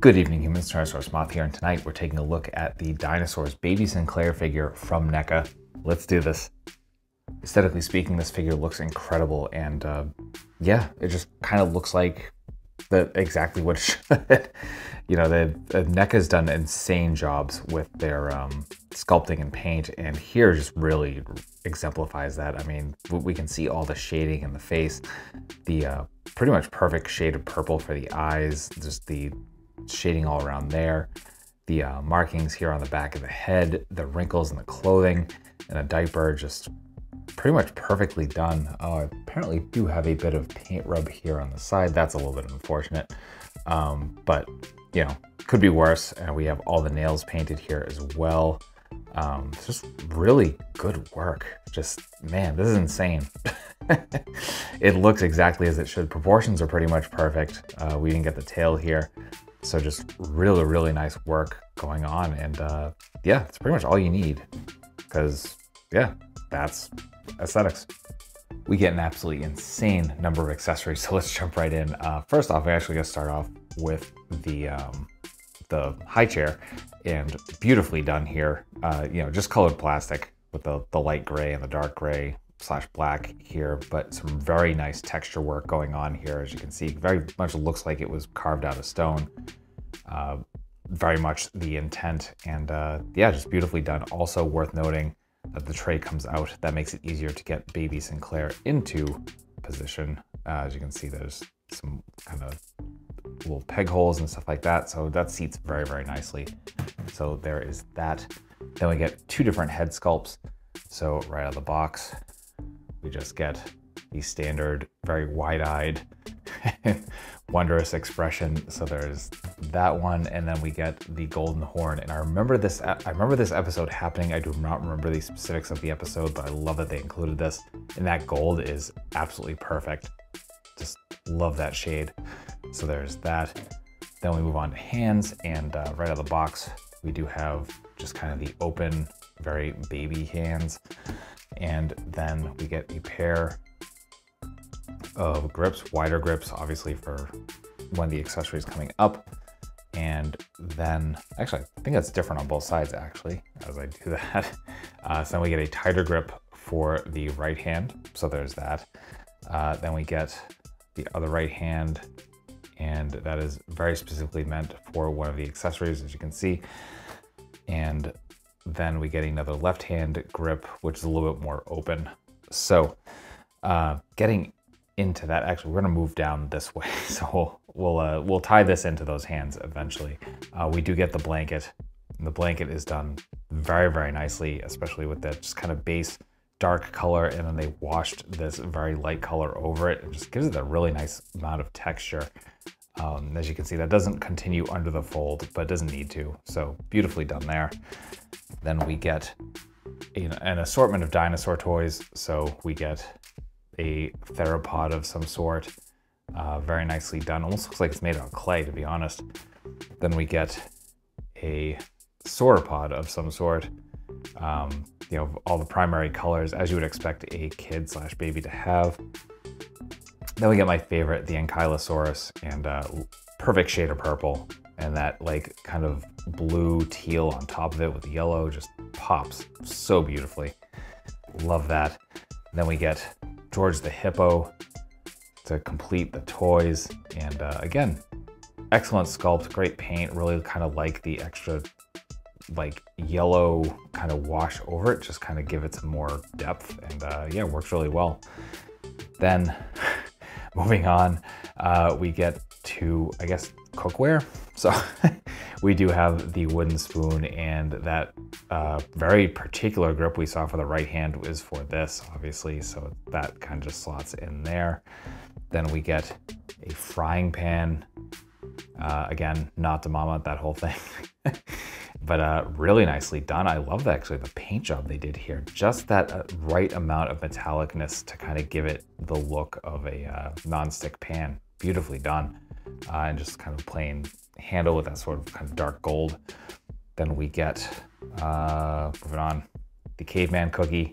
Good evening, humans. TyrannosaurusMoth here, and tonight we're taking a look at the Dinosaurs Baby Sinclair figure from NECA. Let's do this. Aesthetically speaking, this figure looks incredible, and yeah, it just kind of looks like exactly what it should. You know, NECA's done insane jobs with their sculpting and paint, and here just really exemplifies that. I mean, we can see all the shading in the face, the pretty much perfect shade of purple for the eyes, just the shading all around there, the markings here on the back of the head, the wrinkles in the clothing, and a diaper, just pretty much perfectly done. Oh, I apparently do have a bit of paint rub here on the side. That's a little bit unfortunate, but you know, could be worse. And we have all the nails painted here as well. It's just really good work. Just, man, this is insane. It looks exactly as it should. Proportions are pretty much perfect. We didn't get the tail here. So just really, really nice work going on. And yeah, it's pretty much all you need, because yeah, that's aesthetics. We get an absolutely insane number of accessories. So let's jump right in. First off, we're actually gonna start off with the high chair, and beautifully done here. You know, just colored plastic with the light gray and the dark gray / black here, but some very nice texture work going on here. As you can see, very much looks like it was carved out of stone. Very much the intent, and yeah, just beautifully done. Also worth noting that the tray comes out. That makes it easier to get Baby Sinclair into position. As you can see, there's some kind of little peg holes and stuff like that, so that seats very, very nicely. So there is that. Then we get two different head sculpts. So right out of the box, we just get the standard, very wide-eyed, wondrous expression. So there's that one, and then we get the golden horn. And I remember this episode happening. I do not remember the specifics of the episode, but I love that they included this. And that gold is absolutely perfect. Just love that shade. So there's that. Then we move on to hands, and right out of the box, we do have just kind of the open, very baby hands. And then we get a pair of grips, wider grips, obviously for when the accessory is coming up. And then, actually, I think that's different on both sides, actually, as I do that. So then we get a tighter grip for the right hand. So there's that. Then we get the other right hand, and that is very specifically meant for one of the accessories, as you can see. And then we get another left hand grip, which is a little bit more open. So getting into that, actually, we're gonna move down this way. So we'll tie this into those hands eventually. We do get the blanket. And the blanket is done very, very nicely, especially with that just kind of base dark color, and then they washed this very light color over it. It just gives it a really nice amount of texture. As you can see, that doesn't continue under the fold, but it doesn't need to. So beautifully done there. Then we get an assortment of dinosaur toys. So we get a theropod of some sort, very nicely done. Almost looks like it's made out of clay, to be honest. Then we get a sauropod of some sort. You know, all the primary colors, as you would expect a kid / baby to have. Then we get my favorite, the Ankylosaurus, and perfect shade of purple, and that like kind of blue teal on top of it with the yellow just pops so beautifully. Love that. Then we get George the Hippo to complete the toys, and again, excellent sculpt, great paint. Really kind of like the extra like yellow kind of wash over it, just kind of give it some more depth, and yeah, works really well. Then moving on, we get to, I guess, cookware. So we do have the wooden spoon, and that very particular grip we saw for the right hand is for this, obviously. So that kind of just slots in there. Then we get a frying pan. Again, not to mama, that whole thing. But really nicely done. I love actually the paint job they did here. Just that right amount of metallicness to kind of give it the look of a non-stick pan. Beautifully done. And just kind of plain handle with that sort of kind of dark gold. Then we get, moving on, the caveman cookie.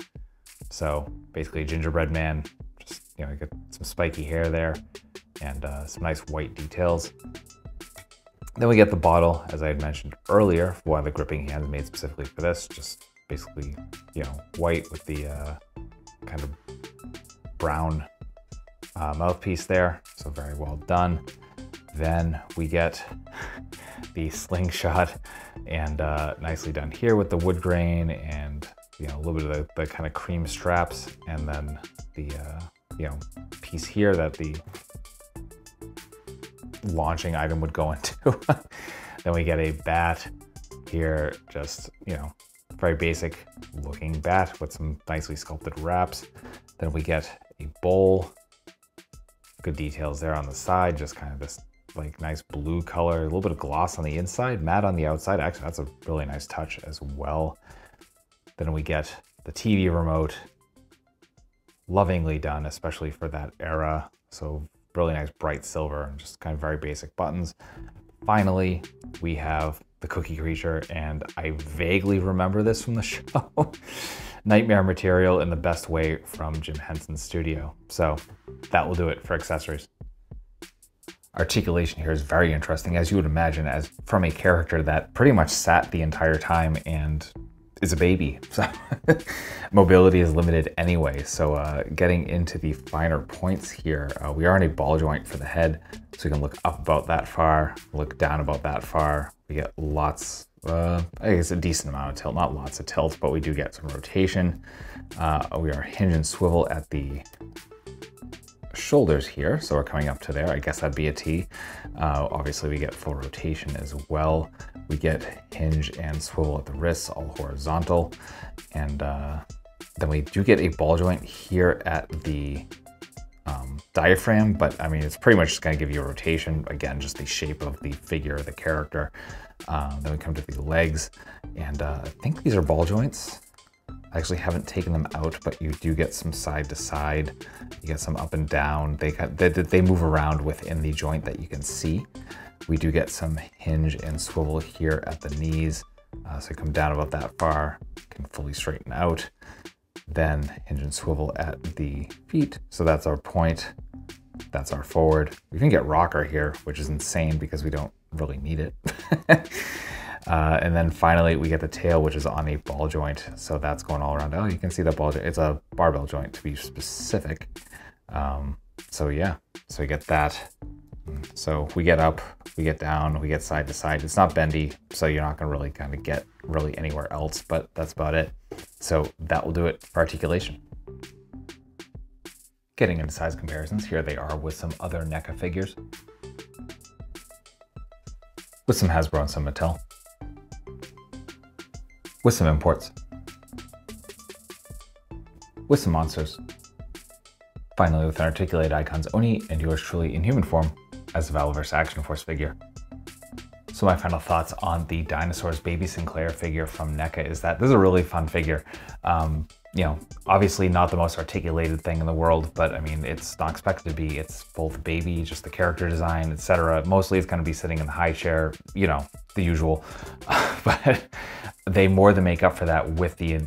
So basically a gingerbread man. Just, you know, you get some spiky hair there, and some nice white details. Then we get the bottle, as I had mentioned earlier, one of the gripping hands made specifically for this, just basically, you know, white with the kind of brown mouthpiece there. So very well done. Then we get the slingshot, and nicely done here with the wood grain and, you know, a little bit of the kind of cream straps, and then the, you know, piece here that the launching item would go into. Then we get a bat here, just, you know, very basic looking bat with some nicely sculpted wraps. Then we get a bowl, good details there on the side, just kind of this like nice blue color, a little bit of gloss on the inside, matte on the outside. Actually, that's a really nice touch as well. Then we get the TV remote, lovingly done, especially for that era. So really nice bright silver and just kind of very basic buttons. Finally, we have the cookie creature, and I vaguely remember this from the show. Nightmare material in the best way from Jim Henson's studio. So that will do it for accessories. Articulation here is very interesting, as you would imagine, as from a character that pretty much sat the entire time and is a baby. So mobility is limited anyway. So getting into the finer points here, we are in a ball joint for the head. So you can look up about that far, look down about that far. We get lots, I guess a decent amount of tilt, not lots of tilt, but we do get some rotation. We are hinge and swivel at the shoulders here, so we're coming up to there. I guess that'd be a T. Obviously we get full rotation as well. We get hinge and swivel at the wrists, all horizontal. And then we do get a ball joint here at the diaphragm, but I mean, it's pretty much just gonna give you a rotation. Again, just the shape of the figure, the character. Then we come to the legs, and I think these are ball joints. I actually haven't taken them out, but you do get some side to side. You get some up and down. They move around within the joint that you can see. We do get some hinge and swivel here at the knees. So you come down about that far, can fully straighten out. Then hinge and swivel at the feet. So that's our point. That's our forward. We can get rocker here, which is insane because we don't really need it. And then finally we get the tail, which is on a ball joint. So that's going all around. Oh, you can see that ball joint. It's a barbell joint to be specific. So yeah, so you get that. So we get up, we get down, we get side to side. It's not bendy, so you're not gonna really kind of get really anywhere else, but that's about it. So that will do it for articulation. Getting into size comparisons, here they are with some other NECA figures. With some Hasbro and some Mattel. With some imports. With some monsters. Finally, with an articulated Icon's Oni and yours truly in human form as a Valorverse Action Force figure. So my final thoughts on the Dinosaurs Baby Sinclair figure from NECA is that this is a really fun figure. You know, obviously not the most articulated thing in the world, but I mean, it's not expected to be. It's both baby, just the character design, etc. Mostly it's going to be sitting in the high chair, you know, the usual. But they more than make up for that with the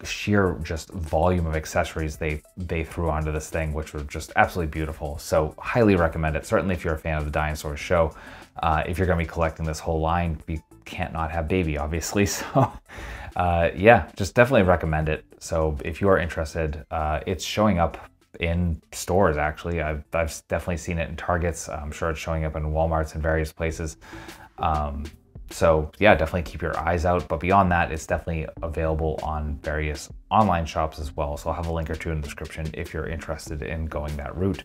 sheer just volume of accessories they threw onto this thing, which were just absolutely beautiful. So highly recommend it. Certainly if you're a fan of the Dinosaurs show. If you're going to be collecting this whole line, you can't not have baby, obviously. So yeah, just definitely recommend it. So if you are interested, it's showing up in stores actually. I've definitely seen it in Targets. I'm sure it's showing up in Walmarts and various places. So yeah, definitely keep your eyes out. But beyond that, it's definitely available on various online shops as well. So I'll have a link or two in the description if you're interested in going that route.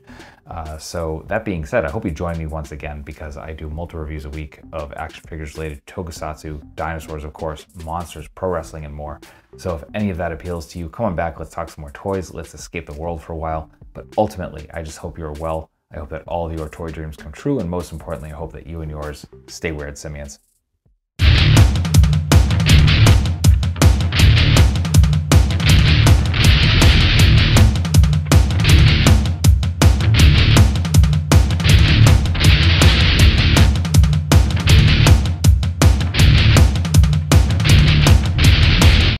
So that being said, I hope you join me once again because I do multiple reviews a week of action figures related to tokusatsu, dinosaurs, of course, monsters, pro wrestling, and more. So if any of that appeals to you, come on back. Let's talk some more toys. Let's escape the world for a while. But ultimately, I just hope you're well. I hope that all of your toy dreams come true. And most importantly, I hope that you and yours stay weird, simians.